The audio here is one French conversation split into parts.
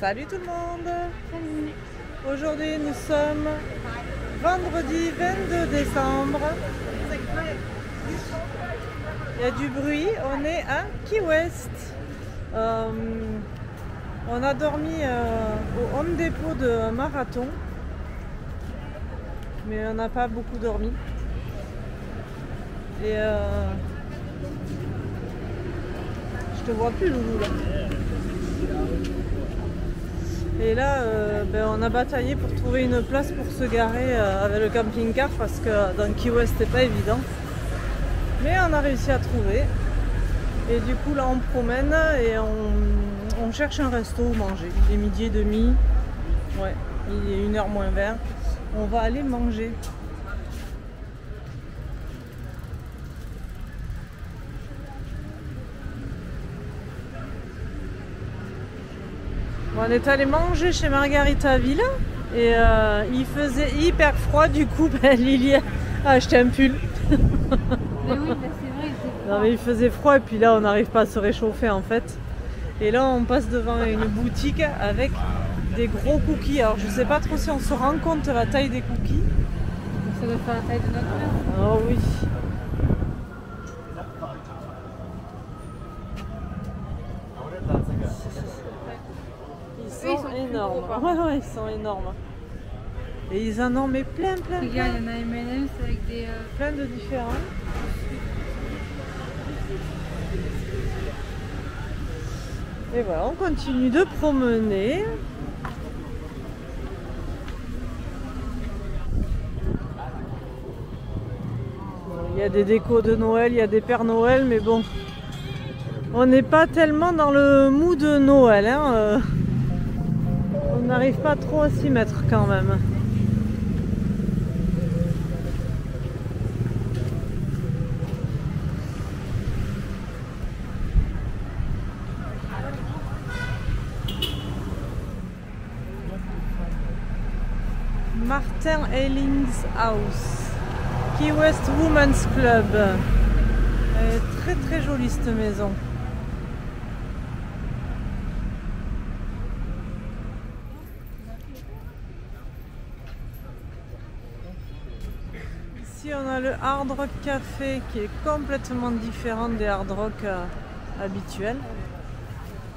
Salut tout le monde. Aujourd'hui nous sommes vendredi 22 décembre. Il y a du bruit, on est à Key West. On a dormi au Home Depot de Marathon, mais on n'a pas beaucoup dormi. Et je te vois plus, Loulou, là. Et là, on a bataillé pour trouver une place pour se garer avec le camping-car parce que dans Key West c'était pas évident. Mais on a réussi à trouver. Et du coup là on promène et on cherche un resto où manger. Il est midi et demi. Ouais, il est 1h moins 20. On va aller manger. On est allé manger chez Margaritaville et il faisait hyper froid, du coup Lily a acheté un pull. Mais oui, c'est vrai, Non, mais il faisait froid et puis là on n'arrive pas à se réchauffer en fait. Et là on passe devant une boutique avec des gros cookies. Alors je sais pas trop si on se rend compte de la taille des cookies. ça doit faire la taille de notre mère. Oh oui. Ils sont énormes. Ouais, ils sont énormes. Et ils en ont mais plein. Regarde, il y en a M&M's avec des... Plein de différents. Et voilà, on continue de promener. Il y a des décos de Noël, il y a des Pères Noël, mais bon, on n'est pas tellement dans le mood de Noël, hein. On n'arrive pas trop à s'y mettre quand même. Martin Eiling's House, Key West Women's Club. Elle est très jolie cette maison. Ici on a le Hard Rock Café qui est complètement différent des Hard Rock habituels,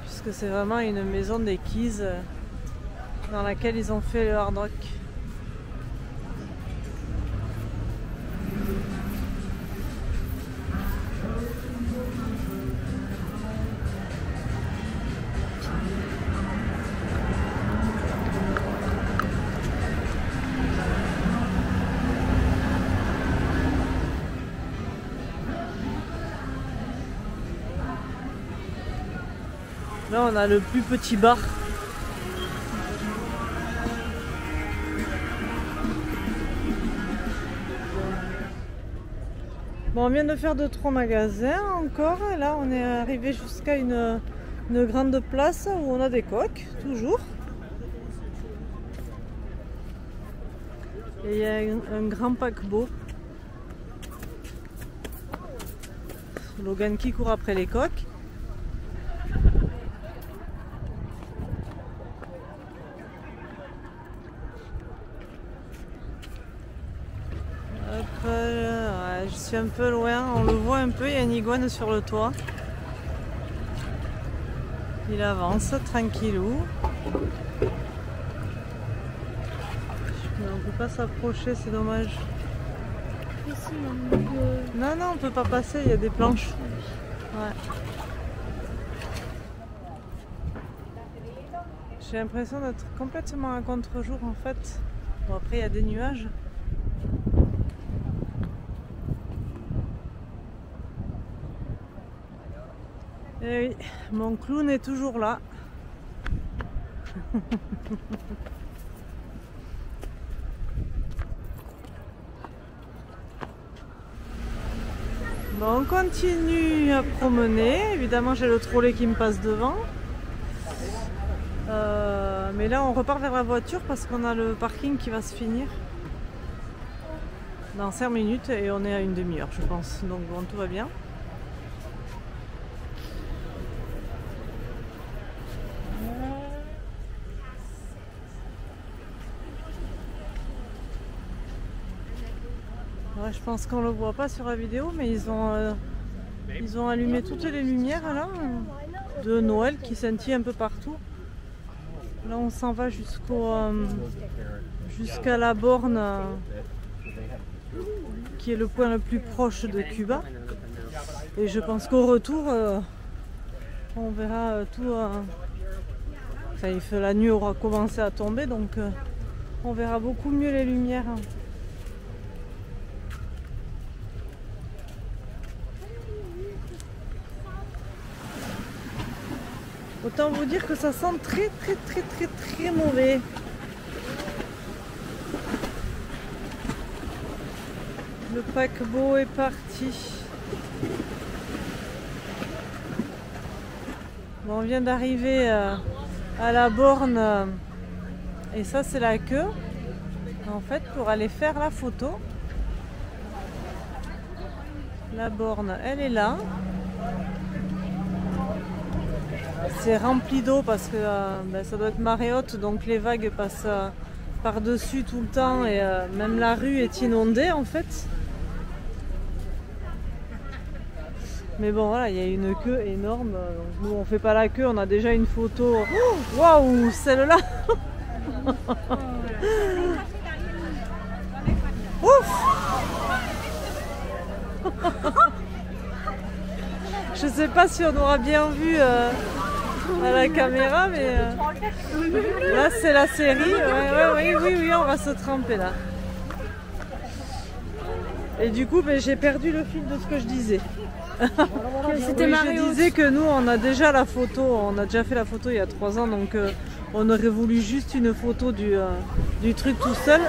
puisque c'est vraiment une maison des Keys dans laquelle ils ont fait le Hard Rock. Là on a le plus petit bar. Bon, on vient de faire 2-3 magasins encore. Et là on est arrivé jusqu'à une grande place où on a des coques, toujours. Et il y a un grand paquebot. Logan qui court après les coques. Ouais, je suis un peu loin, on le voit un peu, il y a une iguane sur le toit. Il avance tranquillou. Mais on peut pas s'approcher, c'est dommage. Ici, Non, on peut pas passer, il y a des planches. Ouais. J'ai l'impression d'être complètement à contre-jour en fait. Bon, après il y a des nuages. Et oui, mon clown est toujours là. Bon, on continue à promener. Évidemment, j'ai le trolley qui me passe devant. Mais là, on repart vers la voiture parce qu'on a le parking qui va se finir dans 5 minutes et on est à une demi-heure, je pense. Donc, bon, tout va bien. Ouais, je pense qu'on le voit pas sur la vidéo, mais ils ont allumé toutes les lumières là de Noël qui scintillent un peu partout. Là on s'en va jusqu'à la borne qui est le point le plus proche de Cuba. Et je pense qu'au retour on verra tout. Enfin, la nuit aura commencé à tomber, donc on verra beaucoup mieux les lumières. Autant vous dire que ça sent très mauvais. Le paquebot est parti. Bon, on vient d'arriver à la borne et ça c'est la queue en fait pour aller faire la photo. La borne elle est là. C'est rempli d'eau parce que ça doit être marée haute, donc les vagues passent par-dessus tout le temps et même la rue est inondée en fait. Mais bon voilà, il y a une queue énorme. Nous on fait pas la queue, on a déjà une photo. Waouh, wow, celle-là. Ouf. Je sais pas si on aura bien vu à la caméra, mais là c'est la série. Oui, on va se tremper là. Et du coup, j'ai perdu le fil de ce que je disais. Je disais que nous, on a déjà la photo, on a déjà fait la photo il y a 3 ans, donc on aurait voulu juste une photo du truc tout seul.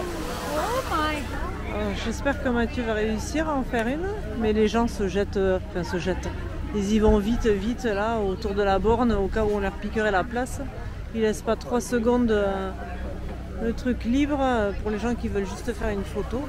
J'espère que Mathieu va réussir à en faire une, mais les gens se jettent. Ils y vont vite là, autour de la borne, au cas où on leur piquerait la place. Ils laissent pas 3 secondes le truc libre pour les gens qui veulent juste faire une photo.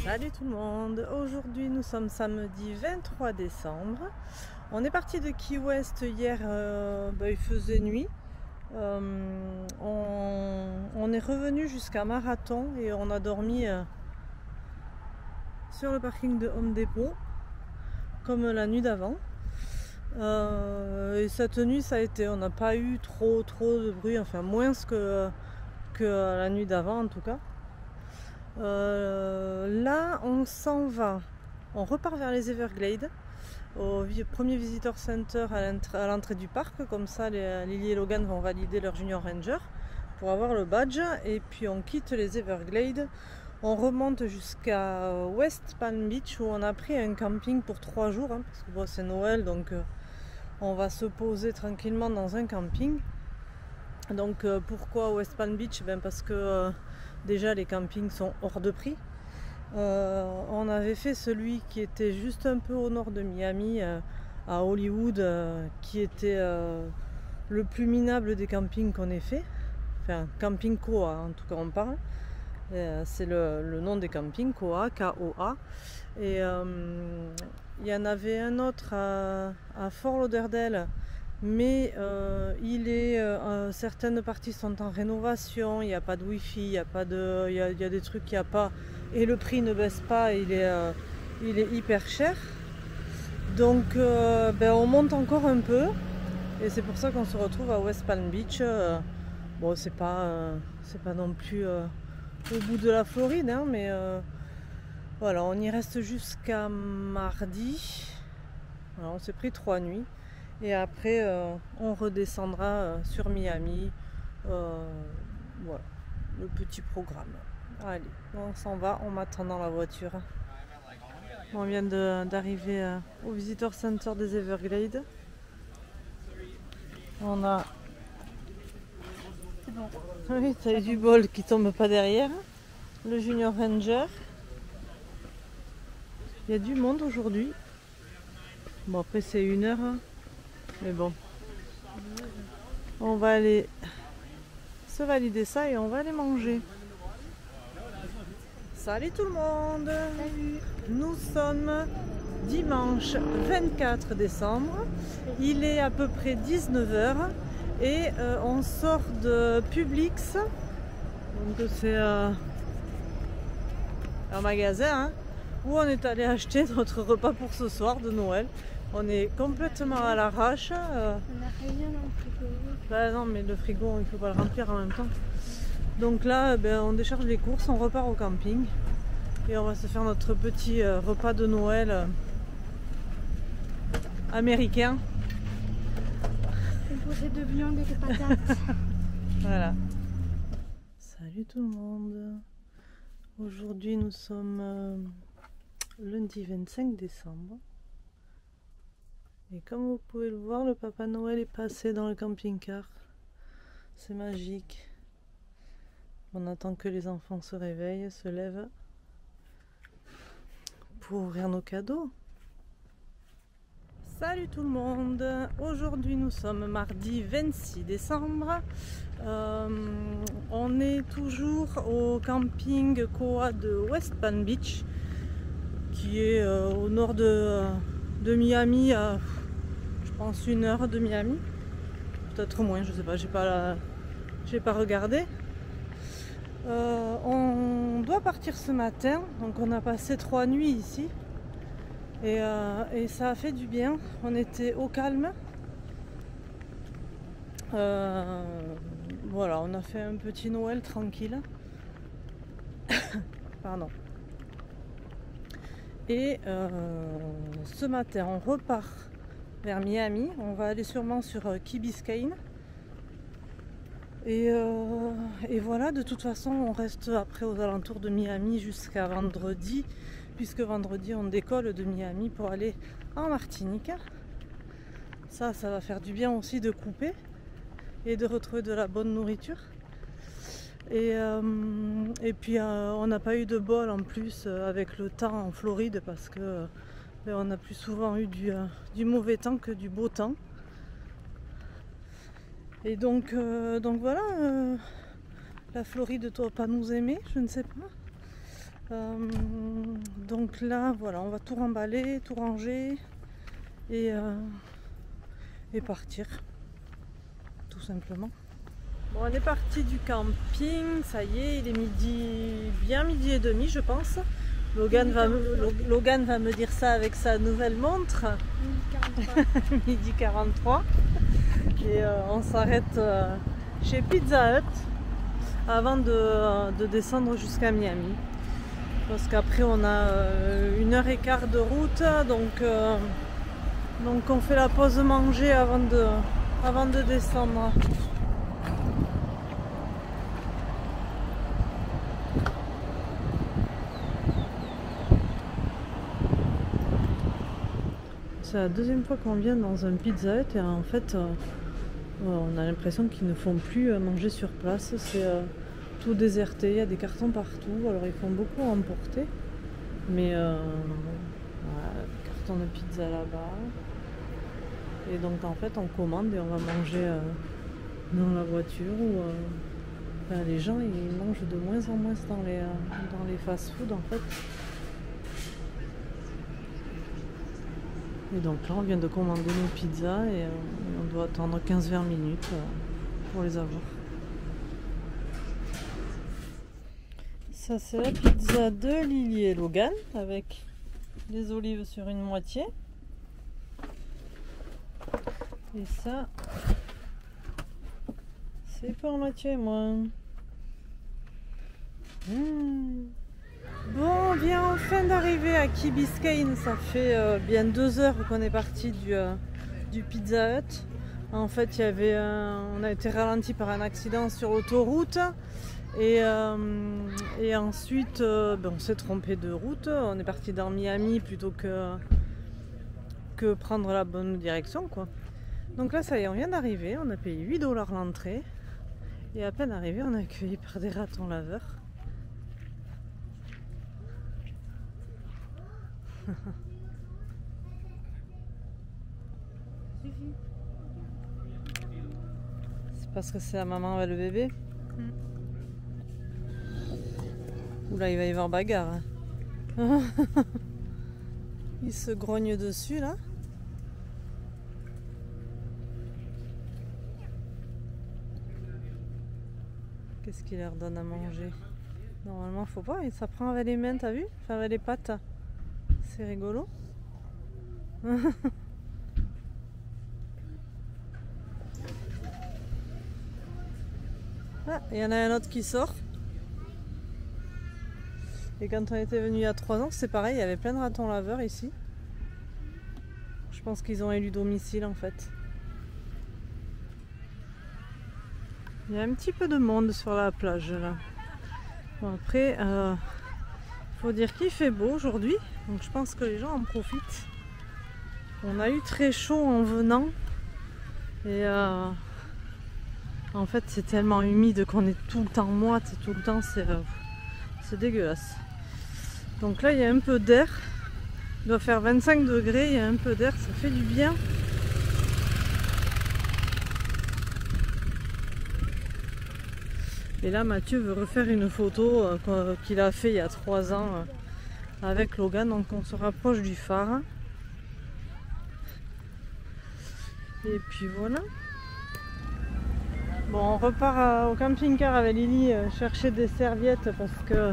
Salut tout le monde, aujourd'hui nous sommes samedi 23 décembre. On est parti de Key West hier, il faisait nuit. On est revenu jusqu'à Marathon et on a dormi sur le parking de Home Depot comme la nuit d'avant. Et cette nuit ça a été, on n'a pas eu trop de bruit, enfin moins que la nuit d'avant en tout cas. Là on s'en va, on repart vers les Everglades au premier Visitor Center à l'entrée du parc, comme ça Lily et Logan vont valider leur Junior Ranger pour avoir le badge, et puis on quitte les Everglades, on remonte jusqu'à West Palm Beach où on a pris un camping pour 3 jours parce que bon, c'est Noël, donc on va se poser tranquillement dans un camping. Donc pourquoi West Palm Beach? Parce que déjà les campings sont hors de prix. On avait fait celui qui était juste un peu au nord de Miami, à Hollywood, qui était le plus minable des campings qu'on ait fait. Enfin, camping Koa en tout cas on parle. C'est le nom des campings, Koa, K-O-A. Et il y en avait un autre à Fort Lauderdale, mais certaines parties sont en rénovation, il n'y a pas de wifi, il y a des trucs qu'il n'y a pas, et le prix ne baisse pas, il est hyper cher. Donc on monte encore un peu et c'est pour ça qu'on se retrouve à West Palm Beach. Bon, c'est pas non plus au bout de la Floride, hein, mais voilà, on y reste jusqu'à mardi. Alors, on s'est pris 3 nuits et après on redescendra sur Miami. Voilà, le petit programme. Allez, on s'en va, on m'attend dans la voiture. On vient d'arriver au Visitor Center des Everglades. On a... C'est bon. Oui, t'as eu du bol qui tombe pas derrière. Le Junior Ranger. Il y a du monde aujourd'hui. Bon, après c'est 1 heure. Mais bon. On va aller se valider ça et on va aller manger. Salut tout le monde! Salut. Nous sommes dimanche 24 décembre. Il est à peu près 19 h et on sort de Publix. Donc c'est un magasin, hein, où on est allé acheter notre repas pour ce soir de Noël. On est complètement à l'arrache. On a rien dans le frigo. Bah non, mais le frigo, il ne faut pas le remplir en même temps. Donc là, on décharge les courses, on repart au camping et on va se faire notre petit repas de Noël américain. Composé de viande et de patates. Voilà. Salut tout le monde. Aujourd'hui, nous sommes lundi 25 décembre. Et comme vous pouvez le voir, le Papa Noël est passé dans le camping-car. C'est magique. On attend que les enfants se réveillent, se lèvent pour ouvrir nos cadeaux. Salut tout le monde! Aujourd'hui nous sommes mardi 26 décembre. On est toujours au camping Koa de West Palm Beach, qui est au nord de Miami, à je pense 1 heure de Miami. Peut-être moins, je sais pas, j'ai pas regardé. On doit partir ce matin, donc on a passé 3 nuits ici et ça a fait du bien. On était au calme. Voilà, on a fait un petit Noël tranquille. Pardon. Et ce matin, on repart vers Miami. On va aller sûrement sur Key Biscayne. Et voilà, de toute façon, on reste après aux alentours de Miami jusqu'à vendredi, puisque vendredi, on décolle de Miami pour aller en Martinique. Ça va faire du bien aussi de couper et de retrouver de la bonne nourriture. Et puis, on n'a pas eu de bol en plus avec le temps en Floride, parce que on a plus souvent eu du mauvais temps que du beau temps. Et donc voilà, la Floride ne doit pas nous aimer, je ne sais pas. Donc là, voilà, on va tout remballer, tout ranger et partir, tout simplement. Bon, on est parti du camping, ça y est, il est bien midi et demi, je pense. Logan va me dire ça avec sa nouvelle montre. Midi 43. Et on s'arrête chez Pizza Hut avant de descendre jusqu'à Miami. Parce qu'après on a 1h15 de route, donc on fait la pause manger avant de descendre. C'est la deuxième fois qu'on vient dans un Pizza Hut et en fait on a l'impression qu'ils ne font plus manger sur place. C'est tout déserté, il y a des cartons partout, alors ils font beaucoup emporter, mais voilà, carton de pizza là-bas. Et donc en fait on commande et on va manger dans la voiture ou les gens ils mangent de moins en moins dans les fast-food en fait. Et donc là on vient de commander nos pizzas et on doit attendre 15-20 minutes pour les avoir. Ça c'est la pizza de Lily et Logan avec les olives sur une moitié. Et ça, c'est pour Mathieu et moi. Bon, on vient enfin d'arriver à Key Biscayne. Ça fait bien 2 heures qu'on est parti du Pizza Hut. En fait, on a été ralenti par un accident sur l'autoroute. Et ensuite, on s'est trompé de route. On est parti dans Miami plutôt que prendre la bonne direction, quoi. Donc là, ça y est, on vient d'arriver. On a payé 8 $ l'entrée. Et à peine arrivé, on est accueilli par des ratons laveurs. C'est parce que c'est la maman avec le bébé. Oula, il va y avoir bagarre. Hein. Il se grogne dessus là. Qu'est-ce qu'il leur donne à manger? Normalement, faut pas. Ça prend avec les mains, t'as vu? Enfin, avec les pattes. C'est rigolo. Ah, il y en a un autre qui sort. Et quand on était venu il y a 3 ans, c'est pareil, il y avait plein de ratons laveurs ici. Je pense qu'ils ont élu domicile en fait. Il y a un petit peu de monde sur la plage là. Bon, après, faut dire qu'il fait beau aujourd'hui, donc je pense que les gens en profitent. On a eu très chaud en venant et en fait c'est tellement humide qu'on est tout le temps moite, tout le temps c'est dégueulasse. Donc là il y a un peu d'air, il doit faire 25 degrés, il y a un peu d'air, ça fait du bien. Et là Mathieu veut refaire une photo qu'il a fait il y a 3 ans avec Logan, donc on se rapproche du phare. Et puis voilà. Bon, on repart au camping-car avec Lily chercher des serviettes parce que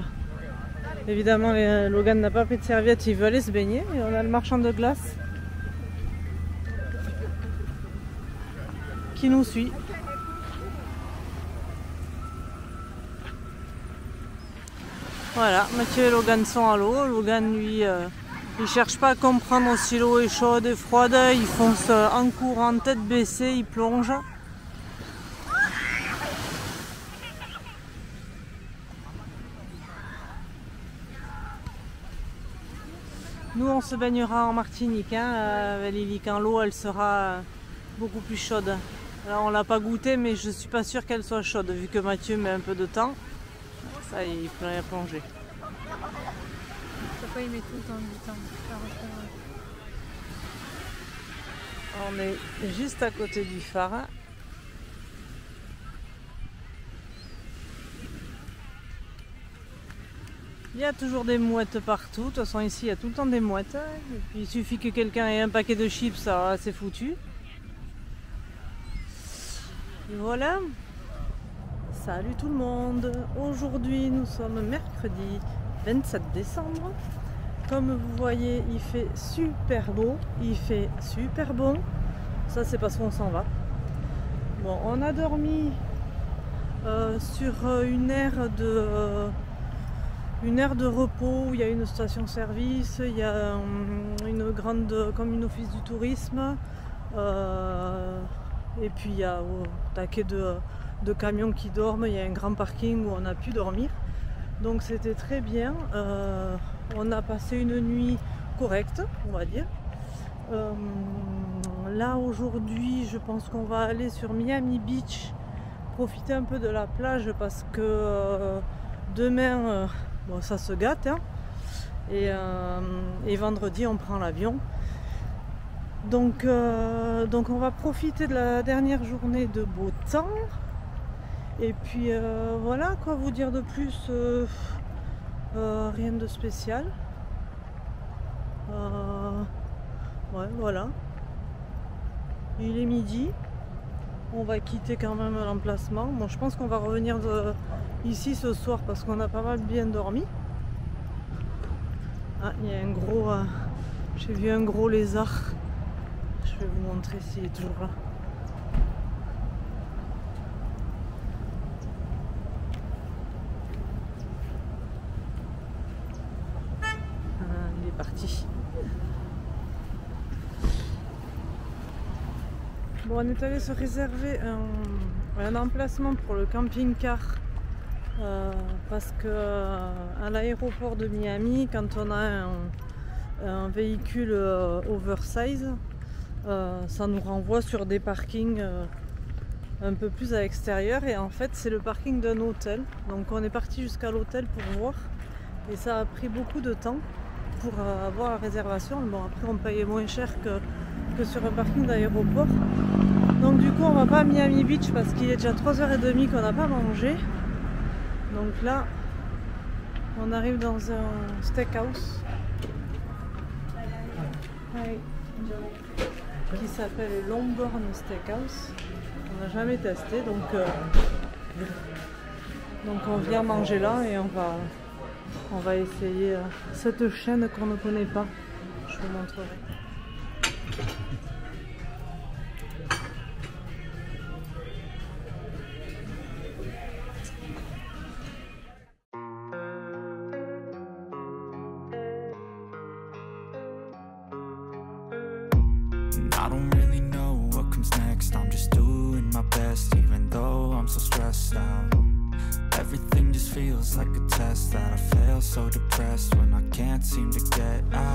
évidemment Logan n'a pas pris de serviettes, il veut aller se baigner. Et on a le marchand de glace qui nous suit. Voilà, Mathieu et Logan sont à l'eau. Logan lui il cherche pas à comprendre si l'eau est chaude et froide, il fonce en courant tête baissée, il plonge. Nous on se baignera en Martinique avec Lily quand l'eau elle sera beaucoup plus chaude. Alors on l'a pas goûté mais je suis pas sûre qu'elle soit chaude vu que Mathieu met un peu de temps. Ça il peut rien plonger. Pourquoi il met tout le temps du temps? On est juste à côté du phare. Il y a toujours des mouettes partout. De toute façon ici il y a tout le temps des mouettes. Et puis, il suffit que quelqu'un ait un paquet de chips, alors c'est foutu. Et voilà. Salut tout le monde. Aujourd'hui nous sommes mercredi 27 décembre. Comme vous voyez, il fait super beau, il fait super bon. Ça c'est parce qu'on s'en va. Bon, on a dormi sur une aire de repos où il y a une station-service, il y a une grande comme une office du tourisme, et puis il y a un taquet de camions qui dorment, il y a un grand parking où on a pu dormir. Donc c'était très bien. On a passé une nuit correcte, on va dire. Là aujourd'hui, je pense qu'on va aller sur Miami Beach, profiter un peu de la plage parce que demain, bon, ça se gâte. Hein, et vendredi, on prend l'avion. Donc on va profiter de la dernière journée de beau temps. Et puis voilà, quoi vous dire de plus, rien de spécial. Ouais, voilà. Il est midi. On va quitter quand même l'emplacement. Bon, je pense qu'on va revenir ici ce soir parce qu'on a pas mal bien dormi. Ah, il y a un gros... j'ai vu un gros lézard. Je vais vous montrer s'il est toujours là. parti. Bon, on est allé se réserver un emplacement pour le camping-car parce que à l'aéroport de Miami, quand on a un véhicule oversize, ça nous renvoie sur des parkings un peu plus à l'extérieur, et en fait c'est le parking d'un hôtel. Donc on est parti jusqu'à l'hôtel pour voir, et ça a pris beaucoup de temps pour avoir la réservation. Bon, après on payait moins cher que sur un parking d'aéroport. Donc du coup on va pas à Miami Beach parce qu'il est déjà 3h30 qu'on n'a pas mangé. Donc là on arrive dans un steakhouse qui s'appelle Longhorn Steakhouse. On n'a jamais testé, donc on vient manger là et on va essayer cette chaîne qu'on ne connaît pas. Je vous montrerai. I don't really know what comes next. I'm just doing my best, even though I'm so stressed out. Everything just feels like a test that I fail, so depressed when I can't seem to get out.